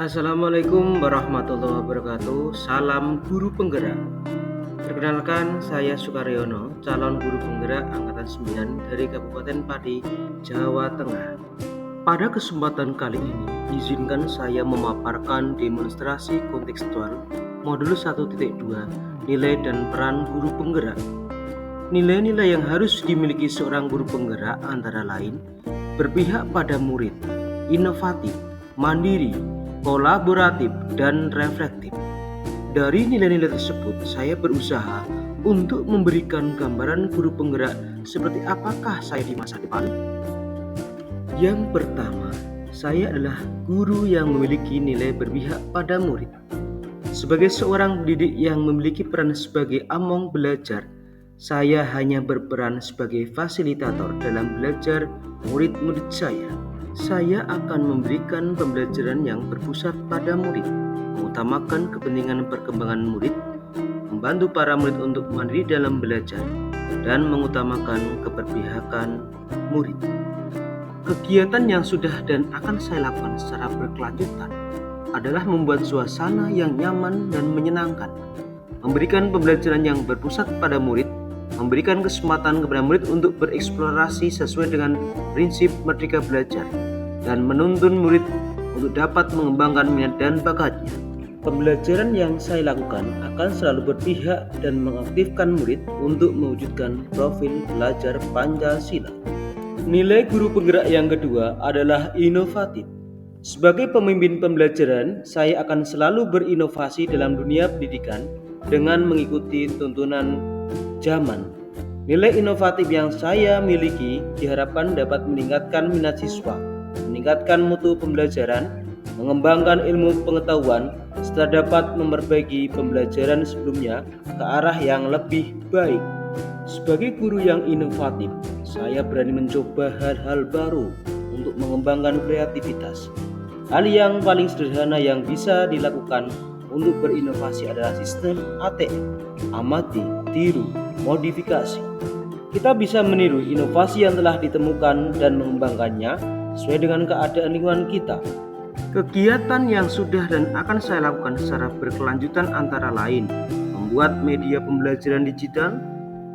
Assalamualaikum warahmatullahi wabarakatuh. Salam guru penggerak. Perkenalkan, saya Sukaryono, calon guru penggerak angkatan 9 dari Kabupaten Pati, Jawa Tengah. Pada kesempatan kali ini, izinkan saya memaparkan demonstrasi kontekstual modul 1.2 nilai dan peran guru penggerak. Nilai-nilai yang harus dimiliki seorang guru penggerak antara lain berpihak pada murid, inovatif, mandiri, kolaboratif, dan reflektif. Dari nilai-nilai tersebut, saya berusaha untuk memberikan gambaran guru penggerak seperti apakah saya di masa depan. Yang pertama, saya adalah guru yang memiliki nilai berpihak pada murid. Sebagai seorang pendidik yang memiliki peran sebagai among belajar, saya hanya berperan sebagai fasilitator dalam belajar murid-murid saya. Saya akan memberikan pembelajaran yang berpusat pada murid, mengutamakan kepentingan perkembangan murid, membantu para murid untuk mandiri dalam belajar, dan mengutamakan keberpihakan murid. Kegiatan yang sudah dan akan saya lakukan secara berkelanjutan adalah membuat suasana yang nyaman dan menyenangkan, memberikan pembelajaran yang berpusat pada murid, memberikan kesempatan kepada murid untuk bereksplorasi sesuai dengan prinsip merdeka belajar, dan menuntun murid untuk dapat mengembangkan minat dan bakatnya. Pembelajaran yang saya lakukan akan selalu berpihak dan mengaktifkan murid untuk mewujudkan profil belajar Pancasila. Nilai guru penggerak yang kedua adalah inovatif. Sebagai pemimpin pembelajaran, saya akan selalu berinovasi dalam dunia pendidikan dengan mengikuti tuntunan zaman. Nilai inovatif yang saya miliki diharapkan dapat meningkatkan minat siswa, meningkatkan mutu pembelajaran, mengembangkan ilmu pengetahuan, serta dapat memperbaiki pembelajaran sebelumnya ke arah yang lebih baik. Sebagai guru yang inovatif, saya berani mencoba hal-hal baru untuk mengembangkan kreativitas. Hal yang paling sederhana yang bisa dilakukan untuk berinovasi adalah sistem ATM, amati, tiru, modifikasi. Kita bisa meniru inovasi yang telah ditemukan dan mengembangkannya sesuai dengan keadaan lingkungan kita. Kegiatan yang sudah dan akan saya lakukan secara berkelanjutan antara lain membuat media pembelajaran digital,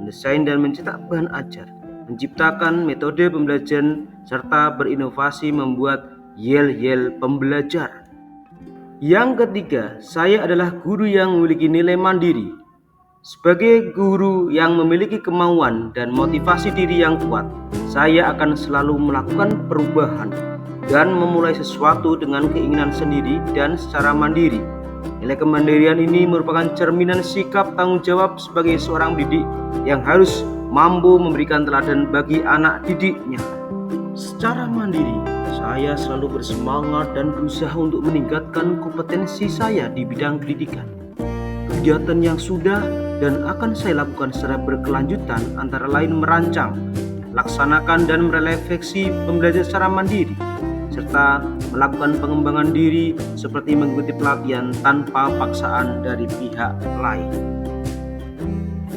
mendesain dan mencetak bahan ajar, menciptakan metode pembelajaran, serta berinovasi membuat yel-yel pembelajaran. Yang ketiga, saya adalah guru yang memiliki nilai mandiri. Sebagai guru yang memiliki kemauan dan motivasi diri yang kuat, saya akan selalu melakukan perubahan dan memulai sesuatu dengan keinginan sendiri dan secara mandiri. Nilai kemandirian ini merupakan cerminan sikap tanggung jawab sebagai seorang pendidik yang harus mampu memberikan teladan bagi anak didiknya. Secara mandiri, saya selalu bersemangat dan berusaha untuk meningkatkan kompetensi saya di bidang pendidikan. Kegiatan yang sudah dan akan saya lakukan secara berkelanjutan antara lain merancang, melaksanakan dan merefleksi pembelajaran secara mandiri, serta melakukan pengembangan diri seperti mengikuti pelatihan tanpa paksaan dari pihak lain.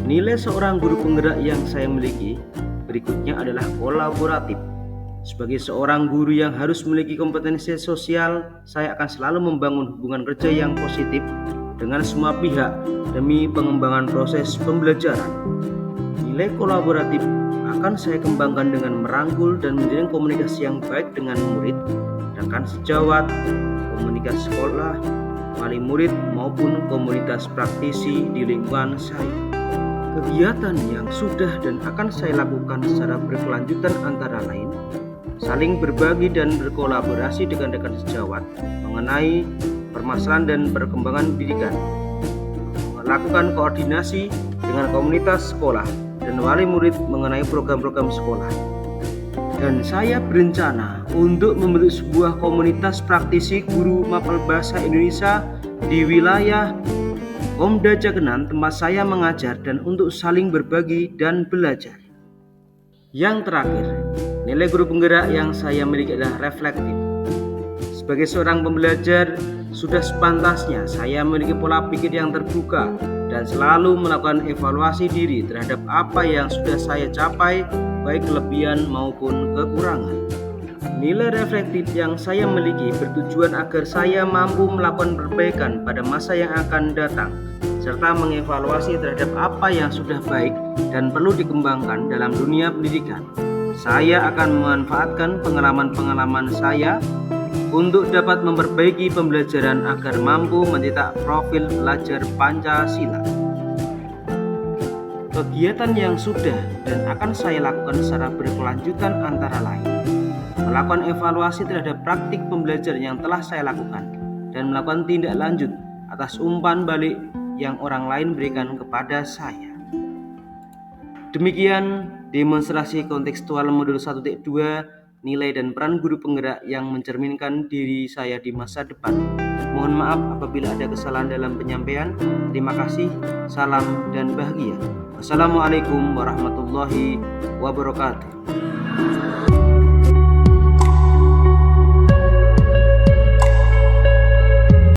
Nilai seorang guru penggerak yang saya miliki berikutnya adalah kolaboratif. Sebagai seorang guru yang harus memiliki kompetensi sosial, saya akan selalu membangun hubungan kerja yang positif dengan semua pihak demi pengembangan proses pembelajaran. Nilai kolaboratif akan saya kembangkan dengan merangkul dan menjalin komunikasi yang baik dengan murid, rekan sejawat, komunitas sekolah, wali murid maupun komunitas praktisi di lingkungan saya. Kegiatan yang sudah dan akan saya lakukan secara berkelanjutan antara lain saling berbagi dan berkolaborasi dengan rekan sejawat mengenai permasalahan dan perkembangan pendidikan, melakukan koordinasi dengan komunitas sekolah dan wali murid mengenai program-program sekolah. Dan saya berencana untuk membentuk sebuah komunitas praktisi guru mapel bahasa Indonesia di wilayah Komda Jagenan tempat saya mengajar dan untuk saling berbagi dan belajar. Yang terakhir, nilai guru penggerak yang saya miliki adalah reflektif. Sebagai seorang pembelajar, sudah sepantasnya saya memiliki pola pikir yang terbuka dan selalu melakukan evaluasi diri terhadap apa yang sudah saya capai, baik kelebihan maupun kekurangan. Nilai reflektif yang saya miliki bertujuan agar saya mampu melakukan perbaikan pada masa yang akan datang, serta mengevaluasi terhadap apa yang sudah baik dan perlu dikembangkan dalam dunia pendidikan. Saya akan memanfaatkan pengalaman-pengalaman saya untuk dapat memperbaiki pembelajaran agar mampu mencetak profil pelajar Pancasila. Kegiatan yang sudah dan akan saya lakukan secara berkelanjutan antara lain melakukan evaluasi terhadap praktik pembelajaran yang telah saya lakukan dan melakukan tindak lanjut atas umpan balik yang orang lain berikan kepada saya. Demikian demonstrasi kontekstual modul 1.2 nilai dan peran guru penggerak yang mencerminkan diri saya di masa depan. Mohon maaf apabila ada kesalahan dalam penyampaian. Terima kasih, salam dan bahagia. Wassalamualaikum warahmatullahi wabarakatuh.